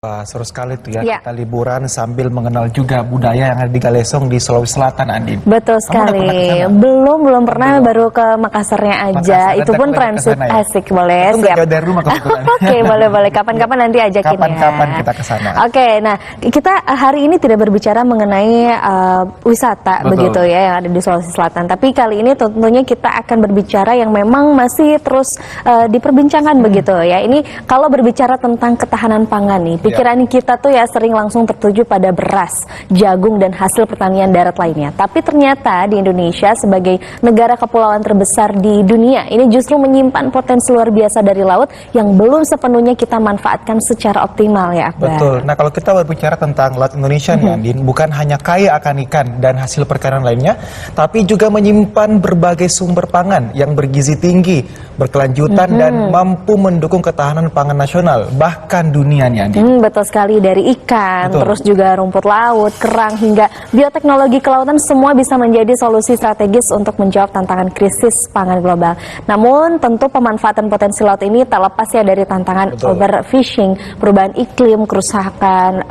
Wah, seru sekali tuh ya, Ya. kita liburan sambil mengenal juga budaya yang ada di Galesong di Sulawesi Selatan, Andin. Betul Kamu udah pernah sekali. ke sana? Belum pernah, baru ke Makassarnya aja. Makassar, Itu nanti pun aku ngajak ke transit. sana ya. Asik, boleh. Itu nggak Siap. jauh dari rumah kebetulan. Oke, boleh. Kapan-kapan nanti ajakin Kapan-kapan ya. kita ke sana. Oke, nah kita hari ini tidak berbicara mengenai wisata Betul. begitu ya yang ada di Sulawesi Selatan. Tapi kali ini tentunya kita akan berbicara yang memang masih terus diperbincangkan begitu ya. Ini kalau berbicara tentang ketahanan pangan nih, pikiran kita tuh ya sering langsung tertuju pada beras, jagung dan hasil pertanian darat lainnya. Tapi ternyata di Indonesia sebagai negara kepulauan terbesar di dunia ini justru menyimpan potensi luar biasa dari laut yang belum sepenuhnya kita manfaatkan secara optimal ya, Akbar. Betul. Nah, kalau kita berbicara tentang laut Indonesia nih, Andin, bukan hanya kaya akan ikan dan hasil perikanan lainnya, tapi juga menyimpan berbagai sumber pangan yang bergizi tinggi, berkelanjutan dan mampu mendukung ketahanan pangan nasional, bahkan dunia nih, Andin. Betul sekali, dari ikan, Betul. terus juga rumput laut, kerang, hingga bioteknologi kelautan semua bisa menjadi solusi strategis untuk menjawab tantangan krisis pangan global. Namun tentu pemanfaatan potensi laut ini tak lepas ya dari tantangan Betul. overfishing, perubahan iklim, kerusakan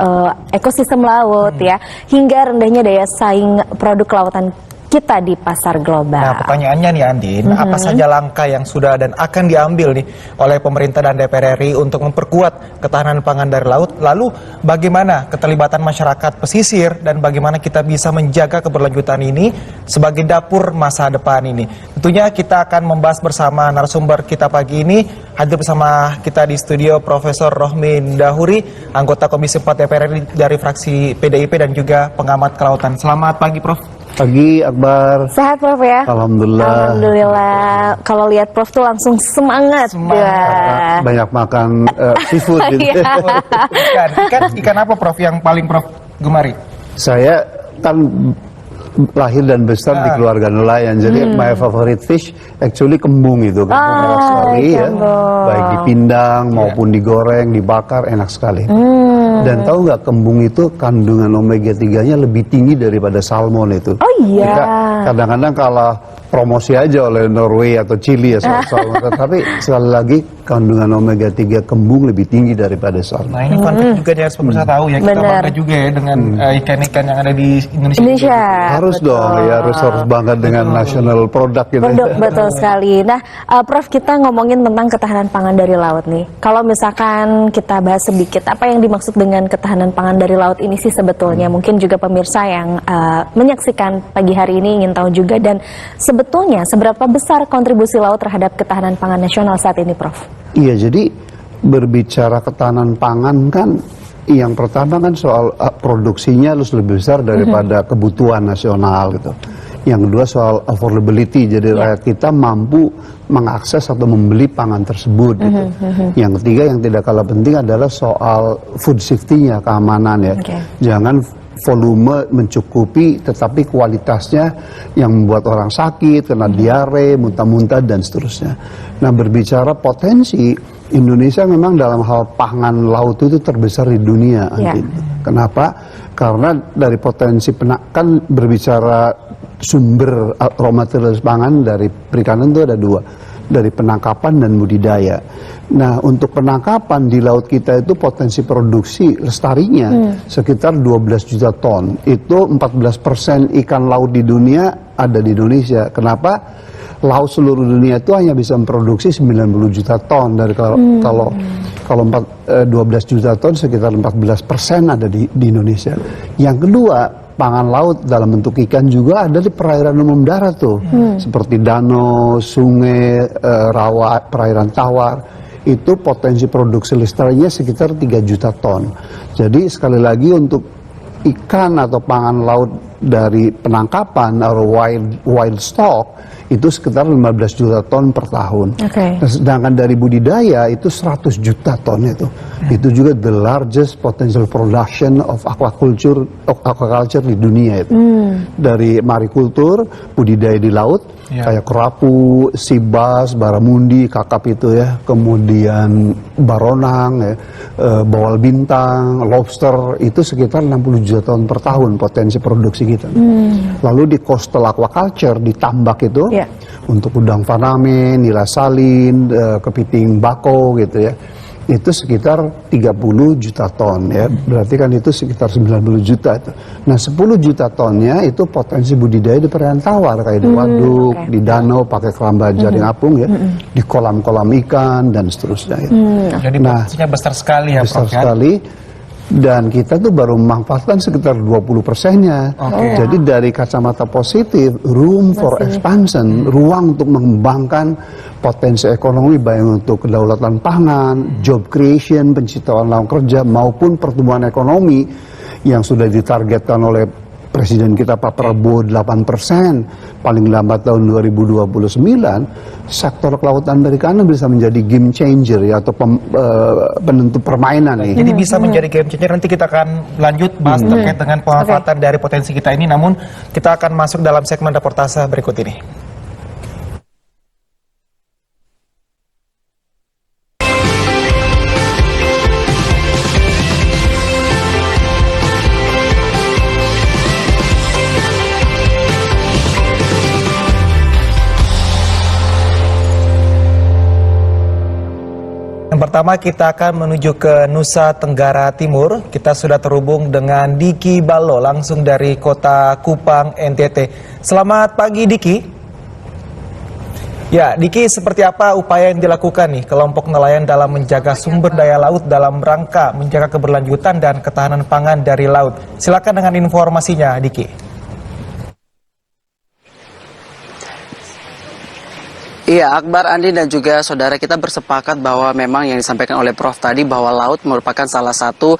ekosistem laut ya, hingga rendahnya daya saing produk kelautan kita di pasar global. Nah, pertanyaannya nih, Andin, apa saja langkah yang sudah dan akan diambil nih oleh pemerintah dan DPR RI untuk memperkuat ketahanan pangan dari laut? Lalu bagaimana keterlibatan masyarakat pesisir dan bagaimana kita bisa menjaga keberlanjutan ini sebagai dapur masa depan ini? Tentunya kita akan membahas bersama narasumber kita pagi ini. Hadir bersama kita di studio Profesor Rohmin Dahuri, anggota Komisi 4 DPR RI dari fraksi PDIP dan juga pengamat kelautan. Selamat pagi, Prof. Pagi, Akbar. Sehat, Prof ya? Alhamdulillah. Alhamdulillah. Kalau lihat Prof tuh langsung semangat. Ya. Banyak makan seafood gitu. Ikan apa, Prof, yang paling Prof gemari? Saya kan lahir dan besar di keluarga nelayan, jadi my favorite fish actually kembung itu. Kembung enak sekali ya. Baik dipindang maupun digoreng, dibakar, enak sekali. Dan tahu nggak, kembung itu kandungan omega 3-nya lebih tinggi daripada salmon itu. Oh iya. Kadang-kadang kalah promosi aja oleh Norway atau Chili ya soal salmon. Tapi sekali lagi kandungan omega 3 kembung lebih tinggi daripada salmon. Nah, ini fun fact juga nih, harus pemirsa tahu ya. Kita Bener. bangga juga ya dengan ikan-ikan yang ada di Indonesia. Indonesia. Harus betul. dong ya, harus bangga dengan national product gitu. Betul sekali. Nah, Prof, kita ngomongin tentang ketahanan pangan dari laut nih. Kalau misalkan kita bahas sedikit, apa yang dimaksud dengan ketahanan pangan dari laut ini sih sebetulnya? Mungkin juga pemirsa yang menyaksikan pagi hari ini ingin tahu juga. Dan sebetulnya seberapa besar kontribusi laut terhadap ketahanan pangan nasional saat ini, Prof? Iya, jadi berbicara ketahanan pangan kan yang pertama kan soal produksinya harus lebih besar daripada kebutuhan nasional gitu. Yang kedua soal affordability, jadi rakyat kita mampu mengakses atau membeli pangan tersebut gitu. Yang ketiga yang tidak kalah penting adalah soal food safety-nya, keamanan ya. Jangan volume mencukupi tetapi kualitasnya yang membuat orang sakit, kena diare, muntah-muntah dan seterusnya. Nah, berbicara potensi, Indonesia memang dalam hal pangan laut itu terbesar di dunia. Kenapa? Karena dari potensi kan berbicara sumber raw material pangan dari perikanan itu ada dua, dari penangkapan dan budidaya. Nah, untuk penangkapan di laut kita itu potensi produksi lestarinya sekitar 12 juta ton. Itu 14% ikan laut di dunia ada di Indonesia. Kenapa? Laut seluruh dunia itu hanya bisa memproduksi 90 juta ton. Dari kalau 12 juta ton sekitar 14% ada di Indonesia. Yang kedua, pangan laut dalam bentuk ikan juga ada di perairan umum darat tuh, seperti danau, sungai, rawa, perairan tawar. Itu potensi produksi lestarinya sekitar 3 juta ton. Jadi sekali lagi untuk ikan atau pangan laut dari penangkapan atau wild stock itu sekitar 15 juta ton per tahun. Nah, sedangkan dari budidaya itu 100 juta ton itu. Itu juga the largest potential production of aquaculture di dunia itu. Dari marikultur, budidaya di laut, kayak kerapu, sibas, baramundi, kakap itu ya, kemudian baronang, ya, bawal bintang, lobster, itu sekitar 60 juta ton per tahun potensi produksi kita. Lalu di coastal aquaculture, di tambak itu, untuk udang faname, nila salin, kepiting bako gitu ya, itu sekitar 30 juta ton ya. Berarti kan itu sekitar 90 juta itu. Nah 10 juta tonnya itu potensi budidaya di perairan tawar kayak di waduk, di danau pakai keramba jaring apung ya, di kolam-kolam ikan dan seterusnya. Ya. Jadi potensinya besar sekali ya, besar Prof. sekali. Dan kita tuh baru memanfaatkan sekitar 20%-nya. Jadi dari kacamata positif, room for expansion, ruang untuk mengembangkan potensi ekonomi baik untuk kedaulatan pangan, job creation, penciptaan lapangan kerja maupun pertumbuhan ekonomi yang sudah ditargetkan oleh Presiden kita Pak Prabowo 8%, paling lambat tahun 2029, sektor kelautan perikanan bisa menjadi game changer ya, atau penentu permainan nih. Jadi bisa menjadi game changer. Nanti kita akan lanjut bahas terkait dengan pemanfaatan dari potensi kita ini. Namun kita akan masuk dalam segmen reportase berikut ini. Yang pertama kita akan menuju ke Nusa Tenggara Timur. Kita sudah terhubung dengan Diki Ballo langsung dari kota Kupang, NTT. Selamat pagi Diki. Ya Diki, seperti apa upaya yang dilakukan nih kelompok nelayan dalam menjaga sumber daya laut dalam rangka menjaga keberlanjutan dan ketahanan pangan dari laut? Silakan dengan informasinya Diki. Iya, Akbar, Andi, dan juga saudara, kita bersepakat bahwa memang yang disampaikan oleh Prof tadi bahwa laut merupakan salah satu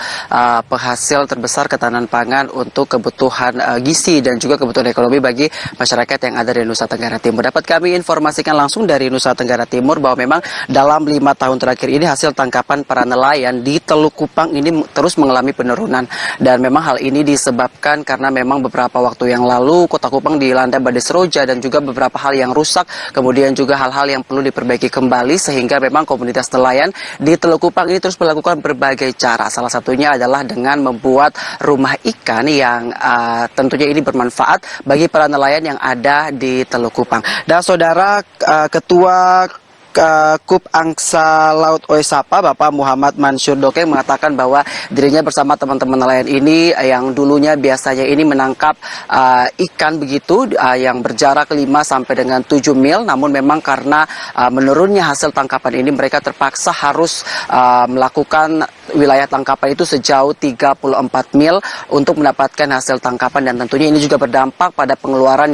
penghasil terbesar ketahanan pangan untuk kebutuhan gizi dan juga kebutuhan ekonomi bagi masyarakat yang ada di Nusa Tenggara Timur. Dapat kami informasikan langsung dari Nusa Tenggara Timur bahwa memang dalam 5 tahun terakhir ini hasil tangkapan para nelayan di Teluk Kupang ini terus mengalami penurunan. Dan memang hal ini disebabkan karena memang beberapa waktu yang lalu Kota Kupang dilanda badai seroja dan juga beberapa hal yang rusak, kemudian juga hal-hal yang perlu diperbaiki kembali, sehingga memang komunitas nelayan di Teluk Kupang ini terus melakukan berbagai cara. Salah satunya adalah dengan membuat rumah ikan yang tentunya ini bermanfaat bagi para nelayan yang ada di Teluk Kupang. Dan saudara, Ketua Kup Angsa Laut Oesapa, Bapak Muhammad Mansur Dokeng, mengatakan bahwa dirinya bersama teman-teman nelayan ini yang dulunya biasanya ini menangkap ikan begitu yang berjarak 5 sampai dengan 7 mil, namun memang karena menurunnya hasil tangkapan ini mereka terpaksa harus melakukan wilayah tangkapan itu sejauh 34 mil untuk mendapatkan hasil tangkapan, dan tentunya ini juga berdampak pada pengeluaran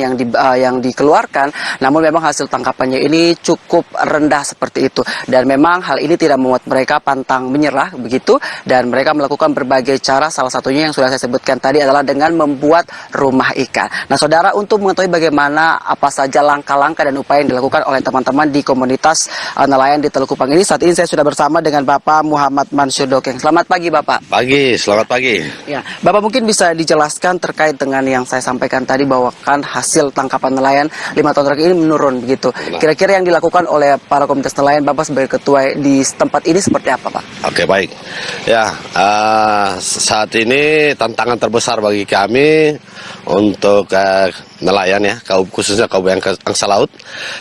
yang dikeluarkan. Namun memang hasil tangkapannya ini cukup rendah seperti itu, dan memang hal ini tidak membuat mereka pantang menyerah begitu, dan mereka melakukan berbagai cara. Salah satunya yang sudah saya sebutkan tadi adalah dengan membuat rumah ikan. Nah saudara, untuk mengetahui bagaimana apa saja langkah-langkah dan upaya yang dilakukan oleh teman-teman di komunitas nelayan di Teluk Kupang ini, saat ini saya sudah bersama dengan Bapak Muhammad Mansur Dokeng. Selamat pagi Bapak. Pagi, selamat pagi. Ya, Bapak mungkin bisa dijelaskan terkait dengan yang saya sampaikan tadi bahwa kan hasil tangkapan nelayan 5 tahun terakhir ini menurun begitu. Kira-kira yang dilakukan oleh para komunitas nelayan Bapak sebagai ketua di tempat ini seperti apa Pak? Oke, baik. Ya, saat ini tantangan terbesar bagi kami untuk nelayan ya, khususnya kaum angsa laut.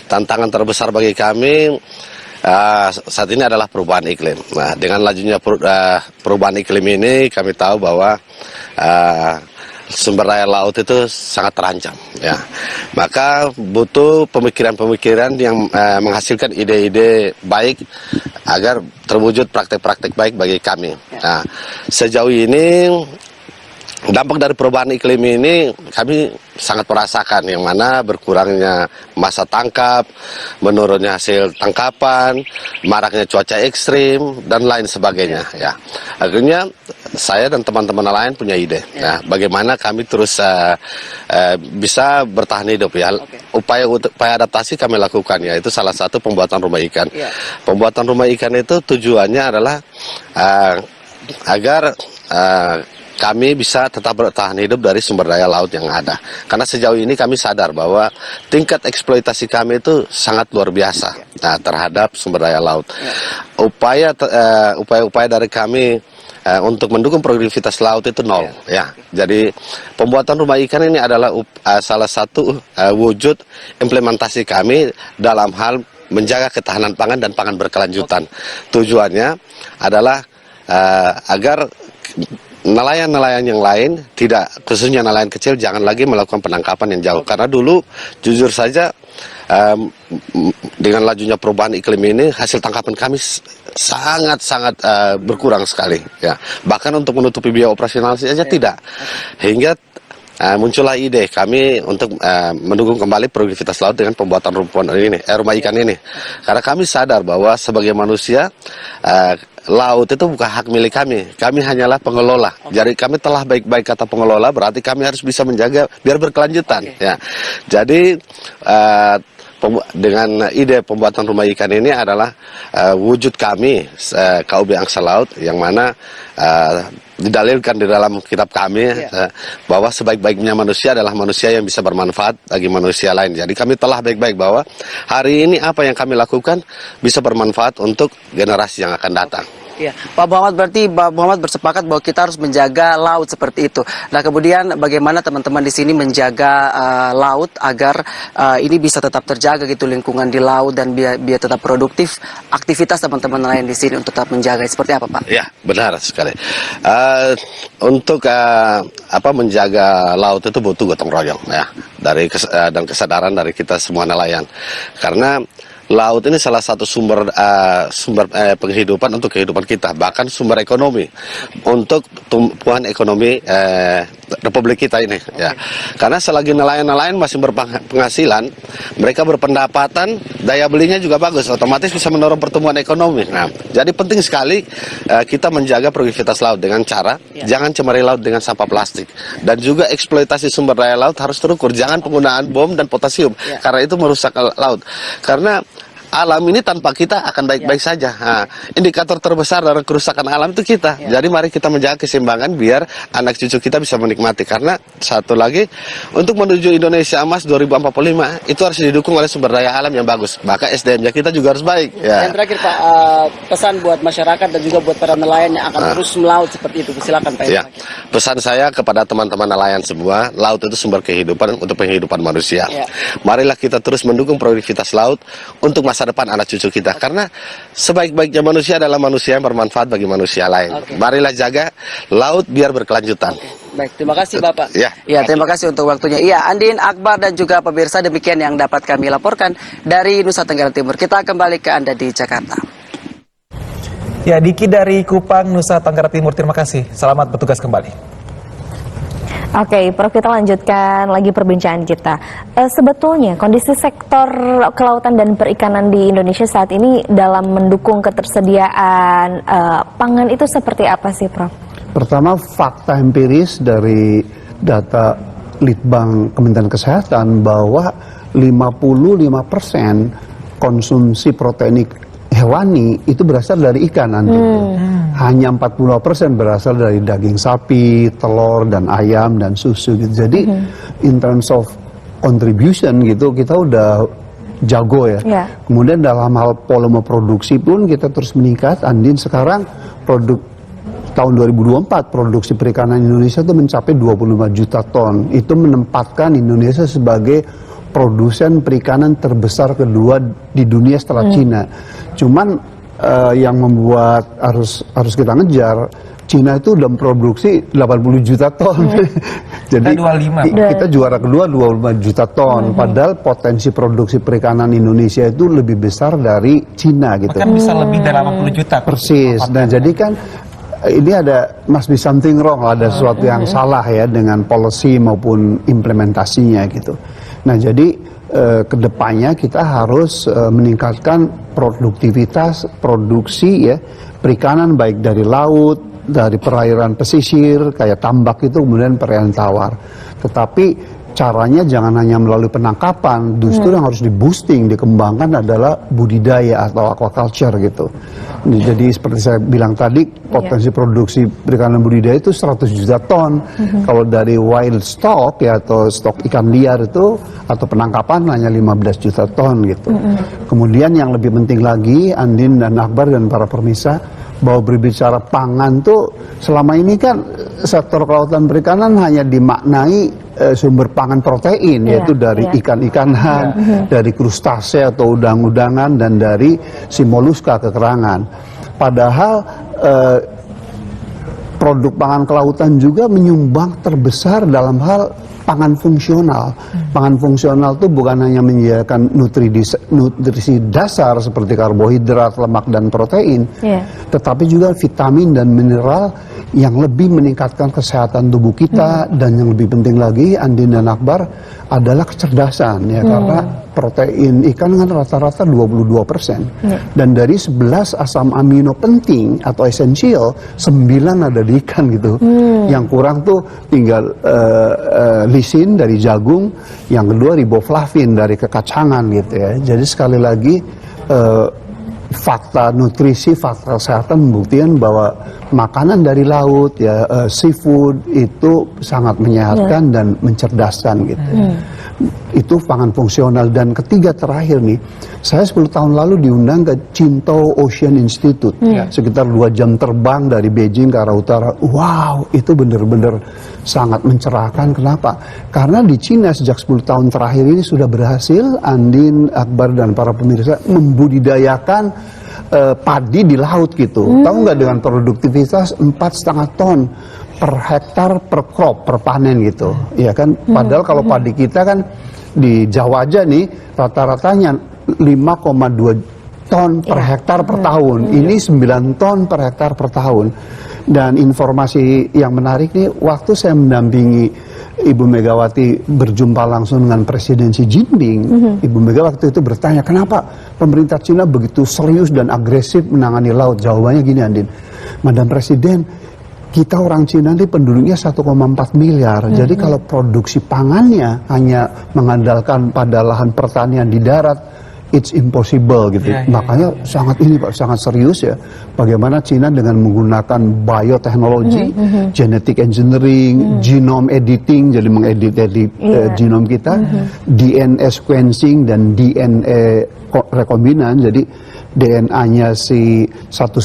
Tantangan terbesar bagi kami saat ini adalah perubahan iklim. Nah, dengan lajunya perubahan iklim ini, kami tahu bahwa sumber daya laut itu sangat terancam, ya. Maka butuh pemikiran-pemikiran yang menghasilkan ide-ide baik agar terwujud praktek-praktek baik bagi kami. Nah, sejauh ini dampak dari perubahan iklim ini kami sangat merasakan, yang mana berkurangnya masa tangkap, menurunnya hasil tangkapan, maraknya cuaca ekstrim, dan lain sebagainya. Ya, akhirnya saya dan teman-teman nelayan punya ide. Nah, bagaimana kami terus bisa bertahan hidup ya. Upaya adaptasi kami lakukan, yaitu salah satu pembuatan rumah ikan. Pembuatan rumah ikan itu tujuannya adalah agar kami bisa tetap bertahan hidup dari sumber daya laut yang ada. Karena sejauh ini kami sadar bahwa tingkat eksploitasi kami itu sangat luar biasa terhadap sumber daya laut. Upaya-upaya dari kami untuk mendukung produktivitas laut itu nol. Ya, jadi pembuatan rumah ikan ini adalah salah satu wujud implementasi kami dalam hal menjaga ketahanan pangan dan pangan berkelanjutan. Tujuannya adalah agar nelayan-nelayan yang lain, tidak khususnya nelayan kecil, jangan lagi melakukan penangkapan yang jauh. Karena dulu jujur saja dengan lajunya perubahan iklim ini, hasil tangkapan kami sangat-sangat berkurang sekali. Ya, bahkan untuk menutupi biaya operasional saja tidak. Hingga muncullah ide kami untuk mendukung kembali produktivitas laut dengan pembuatan rumah ikan ini. Karena kami sadar bahwa sebagai manusia, laut itu bukan hak milik kami. Kami hanyalah pengelola. Jadi kami telah baik-baik kata pengelola, berarti kami harus bisa menjaga biar berkelanjutan. Ya. Jadi dengan ide pembuatan rumah ikan ini adalah wujud kami KUB Angkasa Laut, yang mana didalilkan di dalam kitab kami bahwa sebaik-baiknya manusia adalah manusia yang bisa bermanfaat bagi manusia lain. Jadi kami telah baik-baik bahwa hari ini apa yang kami lakukan bisa bermanfaat untuk generasi yang akan datang. Ya, Pak Muhammad, berarti Pak Muhammad bersepakat bahwa kita harus menjaga laut seperti itu. Nah, kemudian bagaimana teman-teman di sini menjaga laut agar ini bisa tetap terjaga gitu, lingkungan di laut, dan biar tetap produktif aktivitas teman-teman nelayan di sini untuk tetap menjaga, seperti apa, Pak? Ya, benar sekali. Untuk menjaga laut itu butuh gotong royong ya, dan kesadaran dari kita semua nelayan. Karena laut ini salah satu sumber penghidupan untuk kehidupan kita, bahkan sumber ekonomi untuk tumpuan ekonomi Republik kita ini. Ya. Karena selagi nelayan-nelayan masih berpenghasilan, mereka berpendapatan, daya belinya juga bagus, otomatis bisa mendorong pertumbuhan ekonomi. Nah, jadi penting sekali kita menjaga produktivitas laut dengan cara jangan cemari laut dengan sampah plastik, dan juga eksploitasi sumber daya laut harus terukur, jangan penggunaan bom dan potasium karena itu merusak laut. Karena alam ini tanpa kita akan baik-baik saja. Nah, indikator terbesar dari kerusakan alam itu kita. Jadi mari kita menjaga keseimbangan biar anak cucu kita bisa menikmati. Karena satu lagi, untuk menuju Indonesia Emas 2045 itu harus didukung oleh sumber daya alam yang bagus. Maka SDM-nya kita juga harus baik. Ya. Dan terakhir Pak, pesan buat masyarakat dan juga buat para nelayan yang akan terus melaut seperti itu. Silakan Pak. Ya. Pesan saya kepada teman-teman nelayan semua, laut itu sumber kehidupan untuk penghidupan manusia. Marilah kita terus mendukung produktivitas laut untuk masa depan anak cucu kita, karena sebaik-baiknya manusia adalah manusia yang bermanfaat bagi manusia lain. Marilah jaga laut biar berkelanjutan. Baik, terima kasih Bapak. Ya, terima kasih untuk waktunya. Iya, Andin, Akbar, dan juga pemirsa, demikian yang dapat kami laporkan dari Nusa Tenggara Timur. Kita kembali ke Anda di Jakarta. Ya, Diki dari Kupang, Nusa Tenggara Timur, terima kasih. Selamat bertugas kembali. Oke, Prof, kita lanjutkan lagi perbincangan kita. Sebetulnya kondisi sektor kelautan dan perikanan di Indonesia saat ini dalam mendukung ketersediaan pangan itu seperti apa sih, Prof? Pertama, fakta empiris dari data Litbang Kementerian Kesehatan bahwa 55% konsumsi protein hewani itu berasal dari ikan nanti. Hanya 40% berasal dari daging sapi, telur, dan ayam, dan susu gitu. Jadi in terms of contribution gitu, kita udah jago ya. Kemudian dalam hal volume produksi pun kita terus meningkat. Andin, sekarang tahun 2024 produksi perikanan Indonesia itu mencapai 25 juta ton. Itu menempatkan Indonesia sebagai produsen perikanan terbesar kedua di dunia setelah Cina. Cuman yang membuat harus kita ngejar, Cina itu udah memproduksi 80 juta ton. Jadi kita juara kedua 25 juta ton. Padahal potensi produksi perikanan Indonesia itu lebih besar dari Cina gitu. Bahkan bisa lebih dari 80 juta. Persis. Nah, jadi kan ini must be something wrong, ada sesuatu yang salah ya dengan policy maupun implementasinya gitu. Nah, jadi kedepannya kita harus meningkatkan produktivitas produksi ya perikanan, baik dari laut, dari perairan pesisir kayak tambak itu, kemudian perairan tawar. Tetapi caranya jangan hanya melalui penangkapan, justru yang harus di boosting, dikembangkan adalah budidaya atau aquaculture gitu. Jadi seperti saya bilang tadi, potensi produksi perikanan budidaya itu 100 juta ton. Kalau dari wild stock ya atau stok ikan liar itu atau penangkapan hanya 15 juta ton gitu. Kemudian yang lebih penting lagi, Andin dan Akbar dan para pemirsa, bahwa berbicara pangan tuh selama ini kan sektor kelautan perikanan hanya dimaknai sumber pangan protein, yaitu dari ikan-ikanan, dari krustase atau udang-udangan, dan dari si moluska kekerangan. Padahal produk pangan kelautan juga menyumbang terbesar dalam hal pangan fungsional. Pangan fungsional itu bukan hanya menyediakan nutrisi dasar seperti karbohidrat, lemak, dan protein, tetapi juga vitamin dan mineral yang lebih meningkatkan kesehatan tubuh kita, dan yang lebih penting lagi, Andin dan Akbar, adalah kecerdasan, ya, karena protein ikan kan rata-rata 22%, dan dari 11 asam amino penting atau esensial, 9 ada di ikan gitu. Yang kurang tuh tinggal lisin dari jagung, yang kedua riboflavin dari kekacangan gitu ya. Jadi sekali lagi fakta nutrisi, fakta kesehatan membuktikan bahwa makanan dari laut, ya, seafood itu sangat menyehatkan dan mencerdaskan gitu. Itu pangan fungsional. Dan ketiga terakhir nih, saya 10 tahun lalu diundang ke Qingdao Ocean Institute, sekitar 2 jam terbang dari Beijing ke arah utara. Wow, itu benar-benar sangat mencerahkan. Kenapa? Karena di Cina sejak 10 tahun terakhir ini sudah berhasil Andin, Akbar, dan para pemirsa membudidayakan padi di laut gitu. Tahu nggak, dengan produktivitas 4,5 ton per hektar per crop, per panen gitu. Ya kan, padahal kalau padi kita kan di Jawa aja nih rata-ratanya 5,2 ton per hektar per tahun. Ini 9 ton per hektar per tahun. Dan informasi yang menarik nih, waktu saya mendampingi Ibu Megawati berjumpa langsung dengan Presiden Xi Jinping, Ibu Megawati itu bertanya, kenapa pemerintah Cina begitu serius dan agresif menangani laut? Jawabannya gini, Andin, Madam Presiden, kita orang Cina ini penduduknya 1,4 miliar. Jadi kalau produksi pangannya hanya mengandalkan pada lahan pertanian di darat, it's impossible gitu. Makanya sangat ini Pak, sangat serius ya. Bagaimana Cina dengan menggunakan bioteknologi, genetic engineering, genome editing, jadi mengedit genom kita, DNA sequencing dan DNA rekombinan. Jadi DNA-nya si satu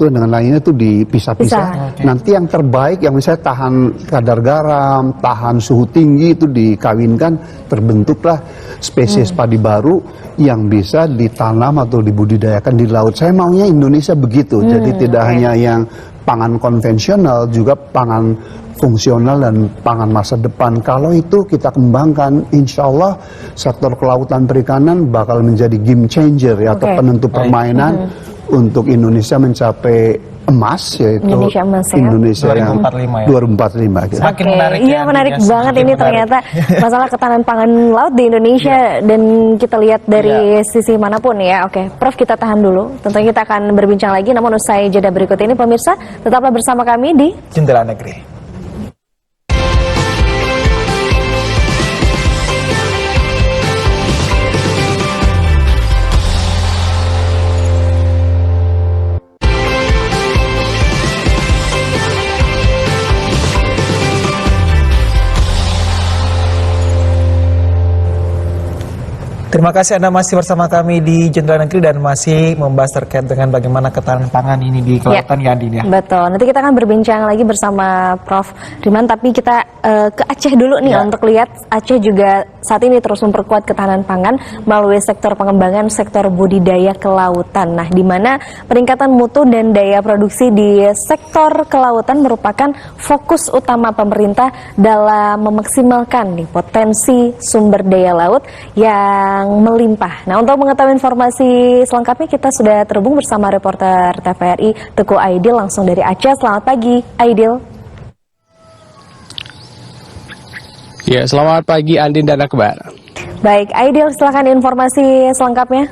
dengan lainnya itu dipisah-pisah. Nanti yang terbaik, yang misalnya tahan kadar garam, tahan suhu tinggi, itu dikawinkan, terbentuklah spesies padi baru yang bisa ditanam atau dibudidayakan di laut. Saya maunya Indonesia begitu. Jadi tidak hanya yang pangan konvensional, juga pangan fungsional dan pangan masa depan. Kalau itu kita kembangkan, insya Allah sektor kelautan perikanan bakal menjadi game changer ya, atau penentu permainan untuk Indonesia mencapai emas, yaitu Indonesia emas, ya? Indonesia 2045 ya. 2045 gitu. Semakin menarik Iya, menarik banget ini ternyata masalah ketahanan pangan laut di Indonesia, dan kita lihat dari sisi manapun ya. Oke, Prof, kita tahan dulu. Tentunya kita akan berbincang lagi, namun usai jeda berikut ini, pemirsa tetaplah bersama kami di Jendela Negeri. Terima kasih Anda masih bersama kami di Jendela Negeri dan masih membahas terkait dengan bagaimana ketahanan pangan ini di kelautan ya, Andin ya. Betul, nanti kita akan berbincang lagi bersama Prof. Riman, tapi kita ke Aceh dulu nih untuk lihat Aceh juga saat ini terus memperkuat ketahanan pangan melalui sektor pengembangan sektor budidaya kelautan. Nah, di mana peningkatan mutu dan daya produksi di sektor kelautan merupakan fokus utama pemerintah dalam memaksimalkan nih potensi sumber daya laut yang melimpah. Nah, untuk mengetahui informasi selengkapnya kita sudah terhubung bersama reporter TVRI Teguh Aidil langsung dari Aceh. Selamat pagi, Aidil. Ya, selamat pagi Andin dan Akbar. Baik, Aidil, silakan informasi selengkapnya.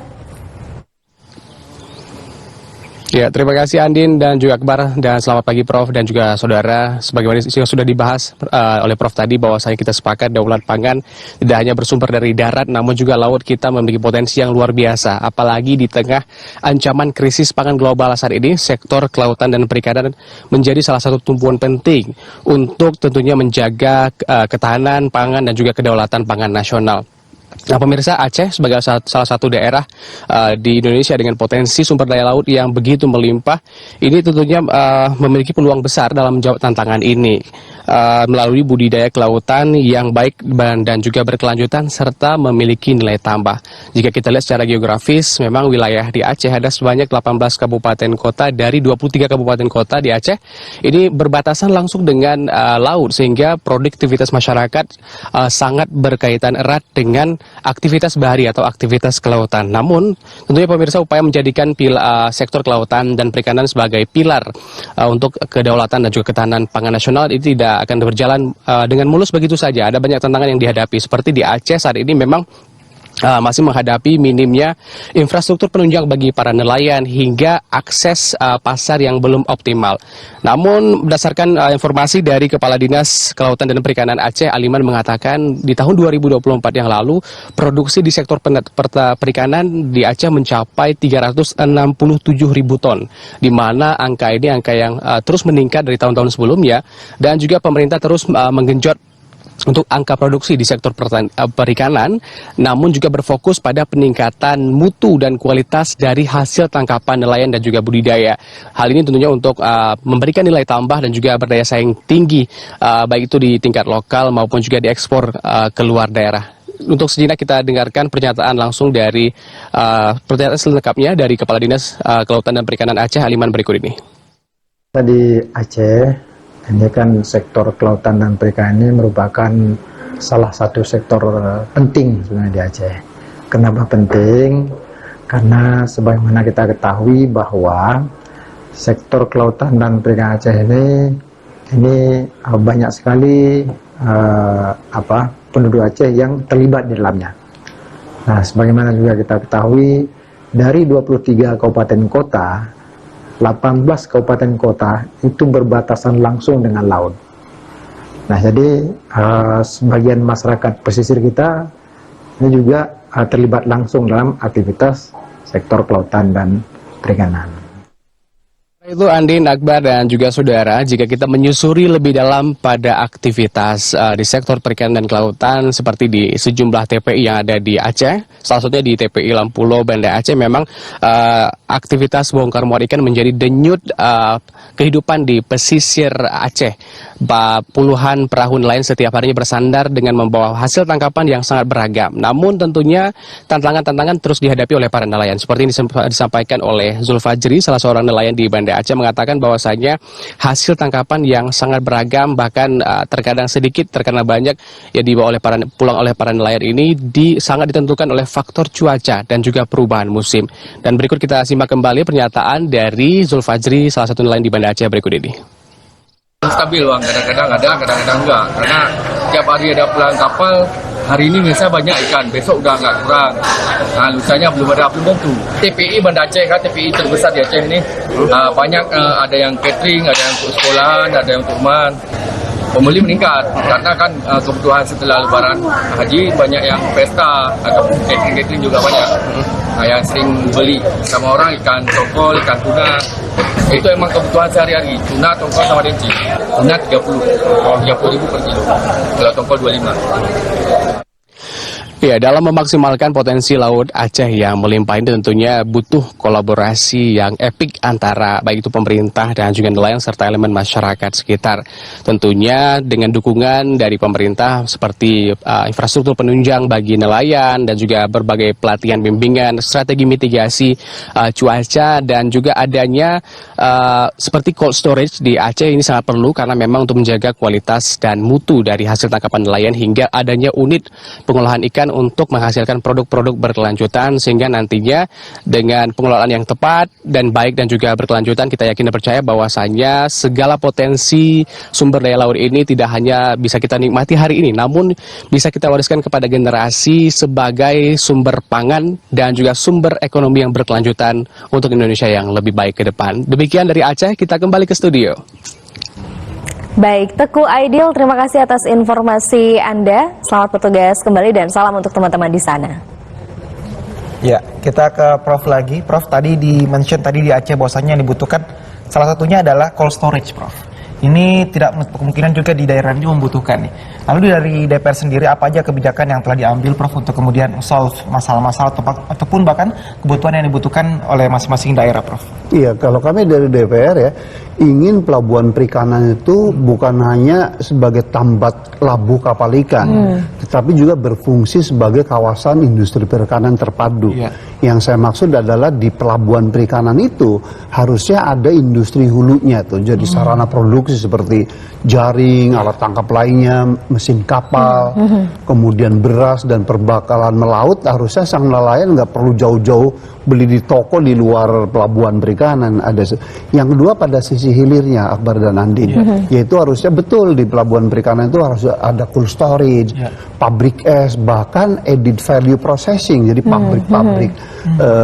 Ya, terima kasih Andin dan juga Akbar, dan selamat pagi Prof dan juga saudara. Sebagaimana yang sudah dibahas oleh Prof tadi, bahwasanya kita sepakat daulat pangan tidak hanya bersumber dari darat, namun juga laut kita memiliki potensi yang luar biasa. Apalagi di tengah ancaman krisis pangan global saat ini, sektor kelautan dan perikanan menjadi salah satu tumpuan penting untuk tentunya menjaga ketahanan pangan dan juga kedaulatan pangan nasional. Nah, pemirsa, Aceh sebagai salah satu daerah di Indonesia dengan potensi sumber daya laut yang begitu melimpah, ini tentunya memiliki peluang besar dalam menjawab tantangan ini melalui budidaya kelautan yang baik dan juga berkelanjutan serta memiliki nilai tambah. Jika kita lihat secara geografis, memang wilayah di Aceh ada sebanyak 18 kabupaten kota dari 23 kabupaten kota di Aceh. Ini berbatasan langsung dengan laut sehingga produktivitas masyarakat sangat berkaitan erat dengan aktivitas bahari atau aktivitas kelautan. Namun, tentunya pemirsa upaya menjadikan sektor kelautan dan perikanan sebagai pilar untuk kedaulatan dan juga ketahanan pangan nasional ini tidak akan berjalan dengan mulus begitu saja. Ada banyak tantangan yang dihadapi. Seperti di Aceh saat ini memang masih menghadapi minimnya infrastruktur penunjang bagi para nelayan hingga akses pasar yang belum optimal. Namun berdasarkan informasi dari Kepala Dinas Kelautan dan Perikanan Aceh, Aliman mengatakan di tahun 2024 yang lalu produksi di sektor perikanan di Aceh mencapai 367.000 ton, di mana angka ini angka yang terus meningkat dari tahun-tahun sebelumnya, dan juga pemerintah terus menggenjot untuk angka produksi di sektor perikanan, namun juga berfokus pada peningkatan mutu dan kualitas dari hasil tangkapan nelayan dan juga budidaya. Hal ini tentunya untuk memberikan nilai tambah dan juga berdaya saing tinggi, baik itu di tingkat lokal maupun juga diekspor ke luar daerah. Untuk sejenak kita dengarkan pernyataan langsung dari pernyataan selengkapnya dari Kepala Dinas Kelautan dan Perikanan Aceh, Aliman, berikut ini. Di Aceh, ini kan sektor kelautan dan perikanan ini merupakan salah satu sektor penting sebenarnya di Aceh. Kenapa penting? Karena sebagaimana kita ketahui bahwa sektor kelautan dan perikanan Aceh ini banyak sekali penduduk Aceh yang terlibat di dalamnya. Nah, sebagaimana juga kita ketahui, dari 23 kabupaten kota, 18 kabupaten kota itu berbatasan langsung dengan laut. Nah, jadi sebagian masyarakat pesisir kita ini juga terlibat langsung dalam aktivitas sektor kelautan dan perikanan. Itu Andin, Akbar, dan juga saudara, jika kita menyusuri lebih dalam pada aktivitas di sektor perikanan dan kelautan seperti di sejumlah TPI yang ada di Aceh, salah satunya di TPI Lampulo, Banda Aceh, memang aktivitas bongkar muat ikan menjadi denyut kehidupan di pesisir Aceh. Puluhan perahu nelayan setiap harinya bersandar dengan membawa hasil tangkapan yang sangat beragam. Namun tentunya tantangan-tantangan terus dihadapi oleh para nelayan. Seperti ini disampaikan oleh Zulfajri, salah seorang nelayan di Banda Aceh, mengatakan bahwasanya hasil tangkapan yang sangat beragam, bahkan terkadang sedikit, terkadang banyak yang dibawa pulang oleh para nelayan ini sangat ditentukan oleh faktor cuaca dan juga perubahan musim. Dan berikut kita simak kembali pernyataan dari Zulfajri, salah satu nelayan di Banda Aceh, berikut ini. Stabil bang, kadang-kadang ada, kadang-kadang enggak. Karena tiap hari ada pulang kapal, hari ini biasanya banyak ikan, besok udah enggak kurang. Nah, lusanya belum tentu. TPI Banda Aceh kan, TPI terbesar di Aceh ini. Banyak ada yang catering, ada yang untuk sekolahan, ada yang untuk rumah. Pembeli meningkat, karena kan kebutuhan setelah lebaran haji banyak yang pesta, ataupun catering juga banyak. Yang sering beli sama orang ikan tongkol, ikan tuna. Itu emang kebutuhan sehari-hari. Tuna, tongkol sama denci. Tuna 30.000 per kilo. Kalau tongkol 25. Ya, dalam memaksimalkan potensi laut Aceh yang melimpah ini tentunya butuh kolaborasi yang epik antara baik itu pemerintah dan juga nelayan serta elemen masyarakat sekitar. Tentunya dengan dukungan dari pemerintah seperti infrastruktur penunjang bagi nelayan dan juga berbagai pelatihan bimbingan, strategi mitigasi cuaca, dan juga adanya seperti cold storage di Aceh ini sangat perlu karena memang untuk menjaga kualitas dan mutu dari hasil tangkapan nelayan hingga adanya unit pengolahan ikan untuk menghasilkan produk-produk berkelanjutan, sehingga nantinya dengan pengelolaan yang tepat dan baik dan juga berkelanjutan, kita yakin dan percaya bahwasanya segala potensi sumber daya laut ini tidak hanya bisa kita nikmati hari ini, namun bisa kita wariskan kepada generasi sebagai sumber pangan dan juga sumber ekonomi yang berkelanjutan untuk Indonesia yang lebih baik ke depan. Demikian dari Aceh, kita kembali ke studio. Baik, Teguh Aidil, terima kasih atas informasi Anda. Selamat bertugas kembali dan salam untuk teman-teman di sana. Ya, kita ke Prof lagi. Prof, tadi di-mention tadi di Aceh bahwasanya yang dibutuhkan salah satunya adalah cold storage, Prof. Ini tidak menutup kemungkinan juga di daerah ini membutuhkan nih. Lalu dari DPR sendiri apa aja kebijakan yang telah diambil Prof untuk kemudian solve masalah-masalah ataupun bahkan kebutuhan yang dibutuhkan oleh masing-masing daerah, Prof? Iya, kalau kami dari DPR ya ingin pelabuhan perikanan itu bukan hanya sebagai tambat labuh kapal ikan, tetapi juga berfungsi sebagai kawasan industri perikanan terpadu. Iya. Yang saya maksud adalah di pelabuhan perikanan itu harusnya ada industri hulunya tuh, jadi sarana produksi seperti jaring, alat tangkap lainnya, mesin kapal, kemudian beras dan perbakalan melaut. Harusnya sang nelayan nggak perlu jauh-jauh beli di toko di luar pelabuhan perikanan. Yang kedua pada sisi hilirnya, Akbar dan Andin, yaitu harusnya betul di pelabuhan perikanan itu harus ada cold storage, pabrik es, bahkan added value processing, jadi pabrik-pabrik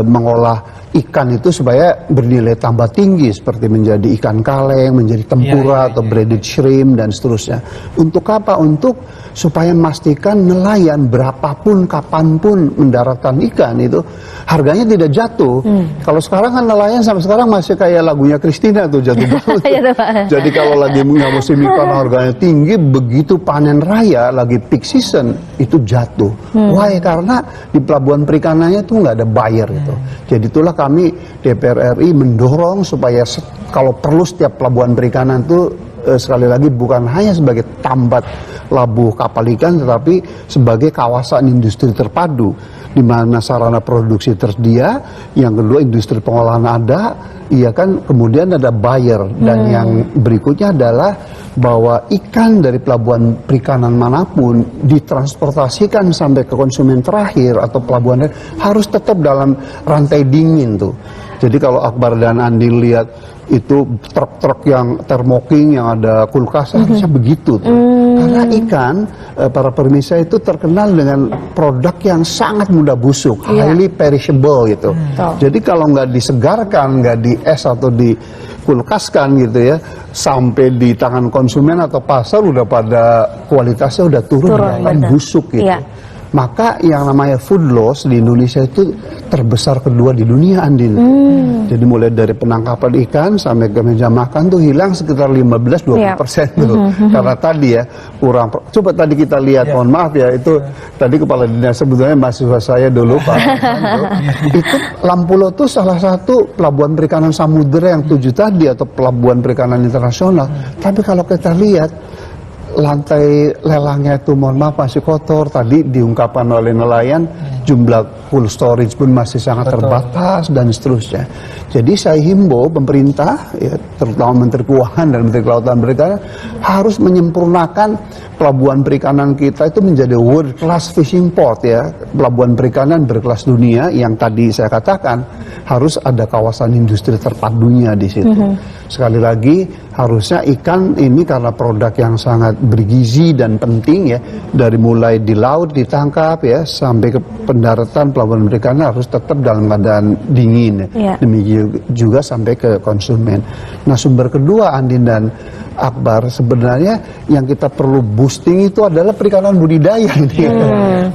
mengolah ikan itu supaya bernilai tambah tinggi seperti menjadi ikan kaleng, menjadi tempura atau breaded shrimp dan seterusnya. Untuk apa? Untuk supaya memastikan nelayan berapapun kapanpun mendaratkan ikan itu harganya tidak jatuh. Kalau sekarang kan nelayan sampai sekarang masih kayak lagunya Christina tuh, jatuh banget. Jadi kalau lagi nggak musim ikan harganya tinggi, begitu panen raya lagi peak season itu jatuh. Why? Karena di pelabuhan perikanannya itu nggak ada buyer itu. Jadi itulah kami DPR RI mendorong supaya kalau perlu setiap pelabuhan perikanan itu sekali lagi bukan hanya sebagai tambat labuh kapal ikan, tetapi sebagai kawasan industri terpadu di mana sarana produksi tersedia, yang kedua industri pengolahan ada, iya kan, kemudian ada buyer, dan yang berikutnya adalah bahwa ikan dari pelabuhan perikanan manapun ditransportasikan sampai ke konsumen terakhir atau pelabuhan harus tetap dalam rantai dingin tuh. Jadi kalau Akbar dan Andi lihat itu truk-truk yang thermoking yang ada kulkas harusnya begitu tuh. Karena ikan para pemirsa itu terkenal dengan produk yang sangat mudah busuk, highly perishable gitu. Jadi kalau nggak disegarkan, nggak di es atau dikulkaskan gitu ya, sampai di tangan konsumen atau pasar udah pada kualitasnya udah turun dan busuk gitu. Maka yang namanya food loss di Indonesia itu terbesar kedua di dunia, Andin. Jadi mulai dari penangkapan ikan sampai ke meja makan tuh hilang sekitar 15-20% tuh. Karena tadi ya kurang. Coba tadi kita lihat, mohon maaf ya, itu tadi kepala dinas sebetulnya mahasiswa saya dulu Pak. Itu Lampulo tuh salah satu pelabuhan perikanan samudera yang 7 tadi atau pelabuhan perikanan internasional. Tapi kalau kita lihat lantai lelangnya itu mohon maaf masih kotor. Tadi diungkapkan oleh nelayan jumlah cold storage pun masih sangat terbatas dan seterusnya. Jadi saya himbau pemerintah ya, terutama Menteri Keuangan dan Menteri Kelautan Perikanan harus menyempurnakan pelabuhan perikanan kita itu menjadi world class fishing port ya, pelabuhan perikanan berkelas dunia yang tadi saya katakan harus ada kawasan industri terpadunya di situ. Sekali lagi harusnya ikan ini karena produk yang sangat bergizi dan penting ya, dari mulai di laut ditangkap ya sampai ke pendaratan pelabuhan perikanan harus tetap dalam keadaan dingin ya. Demikian juga sampai ke konsumen. Nah, sumber kedua Andin dan Akbar, sebenarnya yang kita perlu boosting itu adalah perikanan budidaya ini.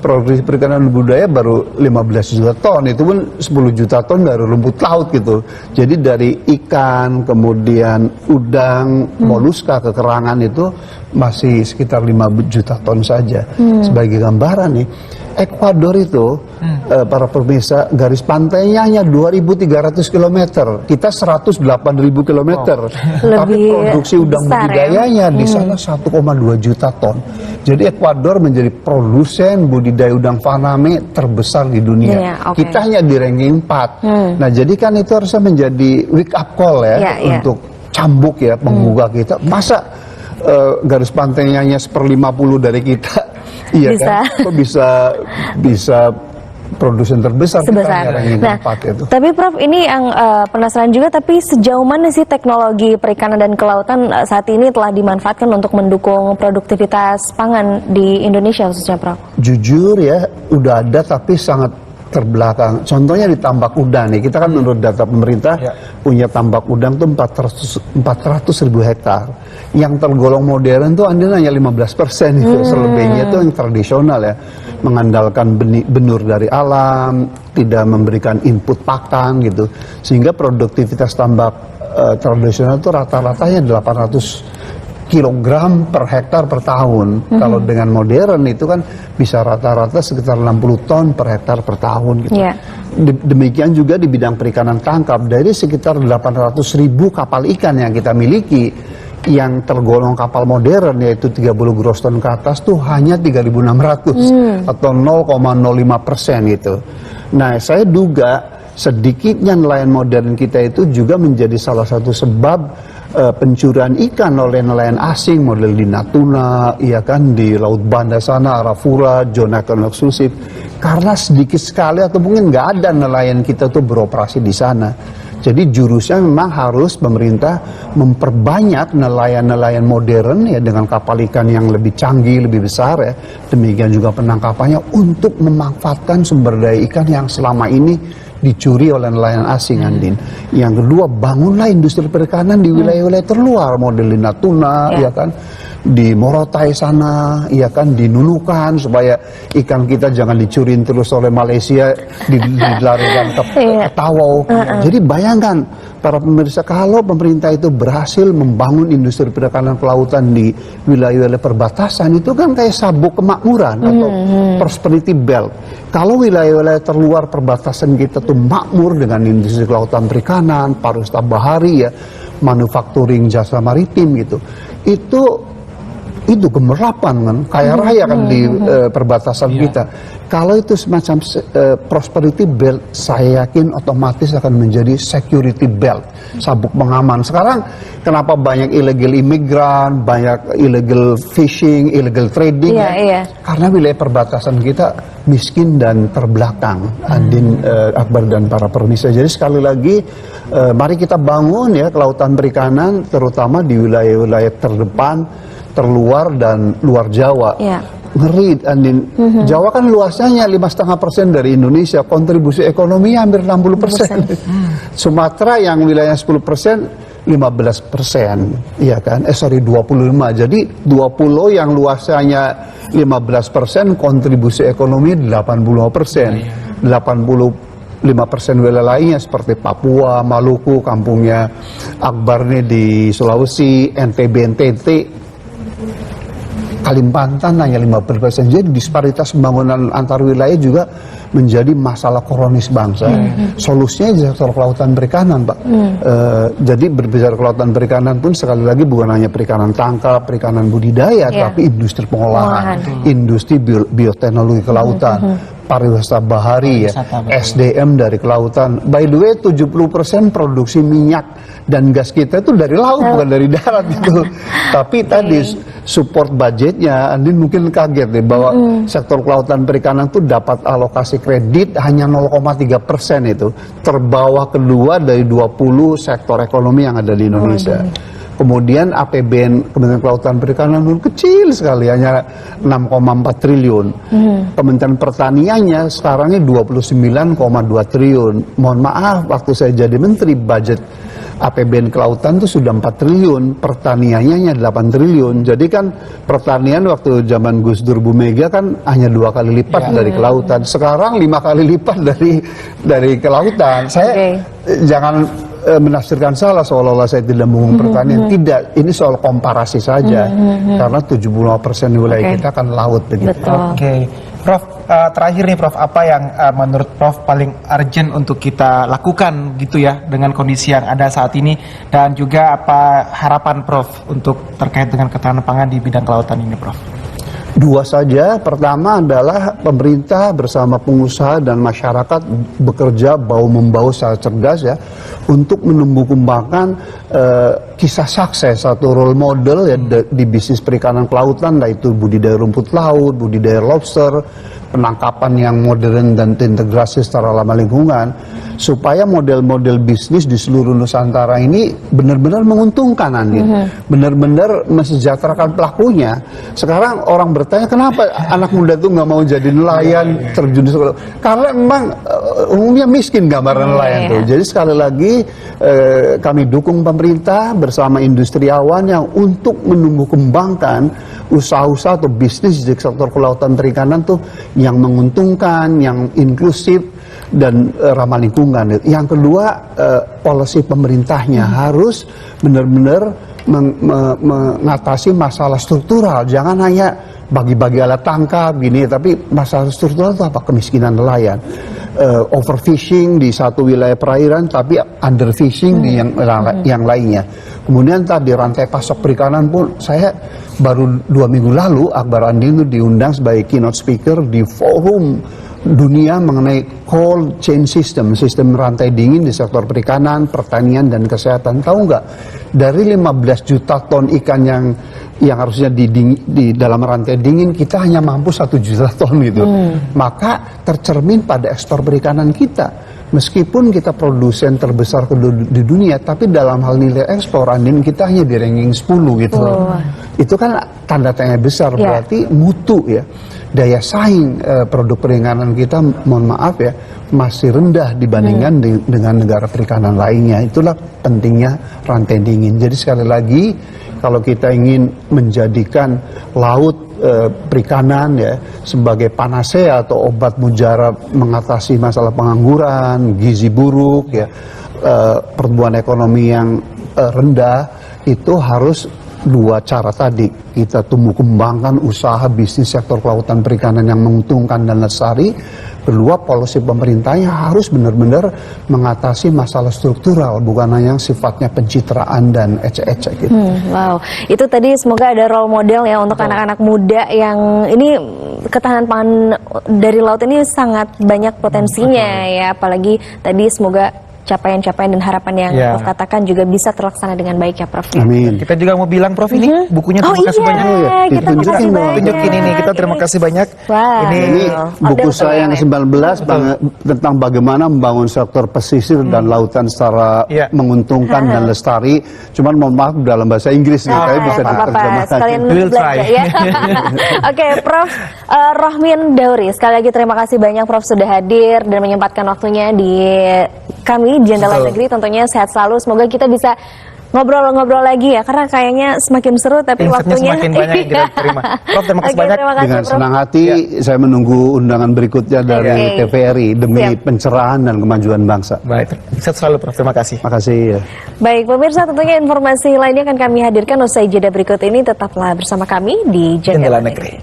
Produksi perikanan budidaya baru 15 juta ton, itu pun 10 juta ton dari rumput laut gitu. Jadi dari ikan, kemudian udang, moluska, kekerangan itu masih sekitar 5 juta ton saja. Sebagai gambaran nih, Ekuador itu para pemirsa garis pantainya hanya 2.300 km, kita 108.000 km. Tapi produksi udang budidayanya di sana 1,2 juta ton. Jadi Ekuador menjadi produsen budidaya udang faname terbesar di dunia. Kita hanya di ranking 4. Nah, jadi kan itu harusnya menjadi wake up call ya, untuk cambuk ya penggugah kita. Masa garis pantainya hanya 1/50 dari kita? Iya kan? Kok bisa produsen terbesar sebesar. Nah, itu. Tapi Prof, ini yang penasaran juga, tapi sejauh mana sih teknologi perikanan dan kelautan saat ini telah dimanfaatkan untuk mendukung produktivitas pangan di Indonesia khususnya, Prof? Jujur ya, udah ada tapi sangat terbelakang. Contohnya di tambak udang nih, kita kan menurut data pemerintah punya tambak udang tuh 400.000 hektar. Yang tergolong modern tuh hanya 15% itu, selebihnya itu yang tradisional ya, mengandalkan benur dari alam, tidak memberikan input pakan gitu, sehingga produktivitas tambak tradisional itu rata-ratanya 800 kilogram per hektar per tahun. Kalau dengan modern itu kan bisa rata-rata sekitar 60 ton per hektar per tahun gitu. Yeah. Demikian juga di bidang perikanan tangkap, dari sekitar 800.000 kapal ikan yang kita miliki, yang tergolong kapal modern yaitu 30 gross ton ke atas tuh hanya 3.600 atau 0,05% gitu. Nah, saya duga sedikitnya nelayan modern kita itu juga menjadi salah satu sebab pencurian ikan oleh nelayan asing model di Natuna, ya kan, di Laut Banda sana, Arafura, zona ekonomi eksklusif, karena sedikit sekali atau mungkin nggak ada nelayan kita tuh beroperasi di sana. Jadi jurusnya memang harus pemerintah memperbanyak nelayan-nelayan modern ya, dengan kapal ikan yang lebih canggih, lebih besar ya. Demikian juga penangkapannya untuk memanfaatkan sumber daya ikan yang selama ini dicuri oleh nelayan asing, Andin. Yang kedua, bangunlah industri perikanan di wilayah-wilayah terluar, model di Natuna, ya kan, di Morotai sana, ya kan, di Nunukan, supaya ikan kita jangan dicurin terus oleh Malaysia, dilarikan ke Tawau. Jadi bayangkan para pemirsa, kalau pemerintah itu berhasil membangun industri perikanan kelautan di wilayah-wilayah perbatasan, itu kan kayak sabuk kemakmuran atau prosperity belt. Kalau wilayah-wilayah terluar perbatasan kita tuh makmur dengan industri kelautan perikanan, pariwisata bahari ya, manufacturing, jasa maritim gitu, itu gemerlapan kan, kaya raya kan di perbatasan kita. Kalau itu semacam prosperity belt, saya yakin otomatis akan menjadi security belt, sabuk pengaman. Sekarang kenapa banyak illegal imigran, banyak illegal fishing, illegal trading? Karena wilayah perbatasan kita miskin dan terbelakang, Andin, Akbar dan para pemirsa. Jadi sekali lagi, mari kita bangun ya kelautan perikanan, terutama di wilayah-wilayah terdepan, terluar dan luar Jawa. Ngeri, Andin. Jawa kan luasnya 5,5% dari Indonesia, kontribusi ekonomi hampir 60%. Sumatera yang wilayahnya 10%, 15%, iya kan? 25. Jadi 20 yang luasnya 15%, kontribusi ekonomi 85%. 85% wilayah lainnya seperti Papua, Maluku, kampungnya Akbar nih di Sulawesi, NTB, NTT, Kalimantan hanya 15%. Jadi disparitas pembangunan antar wilayah juga menjadi masalah kronis bangsa. Solusinya di sektor kelautan perikanan, Pak. Jadi berbicara kelautan perikanan pun sekali lagi bukan hanya perikanan tangkap, perikanan budidaya, tapi industri pengolahan, industri bioteknologi kelautan, pariwisata bahari ya, SDM dari kelautan. By the way, 70% produksi minyak dan gas kita itu dari laut, bukan dari darat gitu. Tapi tadi support budgetnya, Andin mungkin kaget deh bahwa sektor kelautan perikanan itu dapat alokasi kredit hanya 0,3% itu. Terbawah kedua dari 20 sektor ekonomi yang ada di Indonesia. Kemudian APBN Kementerian Kelautan Perikanan kecil sekali, hanya 6,4 triliun. Kementerian Pertaniannya sekarangnya 29,2 triliun. Mohon maaf, waktu saya jadi menteri, budget APBN kelautan itu sudah 4 triliun, pertaniannya hanya 8 triliun. Jadi kan pertanian waktu zaman Gus Dur Bu Mega kan hanya 2 kali lipat dari kelautan. Sekarang 5 kali lipat dari kelautan. Saya jangan menafsirkan salah seolah-olah saya tidak mendukung pertanian. Tidak, ini soal komparasi saja. Karena 75% wilayah kita kan laut begitu. Oke. Prof, terakhir nih Prof, apa yang menurut Prof paling urgent untuk kita lakukan gitu ya dengan kondisi yang ada saat ini, dan juga apa harapan Prof untuk terkait dengan ketahanan pangan di bidang kelautan ini, Prof? 2 saja. Pertama adalah pemerintah bersama pengusaha dan masyarakat bekerja bahu-membahu secara cerdas ya, untuk menumbuh kembangkan kisah sukses atau role model ya di bisnis perikanan kelautan, yaitu budidaya rumput laut, budidaya lobster, penangkapan yang modern dan terintegrasi secara ramah lingkungan, supaya model-model bisnis di seluruh Nusantara ini benar-benar menguntungkan, Andin, benar-benar mensejahterakan pelakunya. Sekarang orang bertanya, kenapa anak muda tuh nggak mau jadi nelayan, terjun di sekolah? Karena memang umumnya miskin gambaran nelayan tuh. Jadi sekali lagi kami dukung pemerintah bersama industriawan yang untuk menumbuh kembangkan usaha-usaha atau bisnis di sektor kelautan perikanan tuh yang menguntungkan, yang inklusif dan ramah lingkungan. Yang kedua, policy pemerintahnya harus benar-benar mengatasi masalah struktural. Jangan hanya bagi-bagi alat tangkap gini, tapi masalah struktural itu apa? Kemiskinan nelayan, overfishing di satu wilayah perairan, tapi underfishing di yang lainnya. Kemudian tadi rantai pasok perikanan pun, saya baru 2 minggu lalu Akbar Andin itu diundang sebagai keynote speaker di forum dunia mengenai cold chain system, sistem rantai dingin di sektor perikanan, pertanian, dan kesehatan. Tahu nggak, dari 15 juta ton ikan yang harusnya di dalam rantai dingin, kita hanya mampu 1 juta ton gitu. Maka tercermin pada ekspor perikanan kita. Meskipun kita produsen terbesar di dunia, tapi dalam hal nilai ekspor, Andin, kita hanya di ranking 10 gitu. Itu kan tanda tanya besar, berarti mutu ya. Daya saing produk perikanan kita, mohon maaf ya, masih rendah dibandingkan dengan negara perikanan lainnya. Itulah pentingnya rantai dingin. Jadi sekali lagi, kalau kita ingin menjadikan laut perikanan ya sebagai panacea atau obat mujarab mengatasi masalah pengangguran, gizi buruk ya, pertumbuhan ekonomi yang rendah, itu harus 2 cara tadi. Kita tumbuh kembangkan usaha bisnis sektor kelautan perikanan yang menguntungkan dan lestari. Kedua, polisi pemerintahnya harus benar-benar mengatasi masalah struktural, bukan hanya yang sifatnya pencitraan dan ecek-ecek gitu. Wow, itu tadi semoga ada role model ya untuk anak-anak muda yang ini ketahanan pangan dari laut ini sangat banyak potensinya ya, apalagi tadi semoga capaian-capaian dan harapan yang Prof katakan juga bisa terlaksana dengan baik ya Prof. Amin. Kita juga mau bilang Prof ini bukunya terima kasih banyak. Kita makasih banyak. Tunjukin ini, kita terima kasih banyak. Wow. Ini buku saya yang 19 tentang bagaimana membangun sektor pesisir dan lautan secara menguntungkan dan lestari. Cuman mohon maaf dalam bahasa Inggris nih, tapi bisa diterjemahkan. Sekalian belajar ya. Oke, Prof Rohmin Dauri, sekali lagi terima kasih banyak Prof sudah hadir dan menyempatkan waktunya di kami Jendela Negeri. Tentunya sehat selalu, semoga kita bisa ngobrol-ngobrol lagi ya, karena kayaknya semakin seru tapi waktunya semakin banyak yang kita terima. Prof, terima kasih banyak. Dengan senang hati saya menunggu undangan berikutnya dari TVRI demi pencerahan dan kemajuan bangsa. Baik, sehat selalu Prof, terima kasih. Makasih ya. Baik pemirsa, tentunya informasi lainnya akan kami hadirkan usai jeda berikut ini. Tetaplah bersama kami di Jendela Negeri.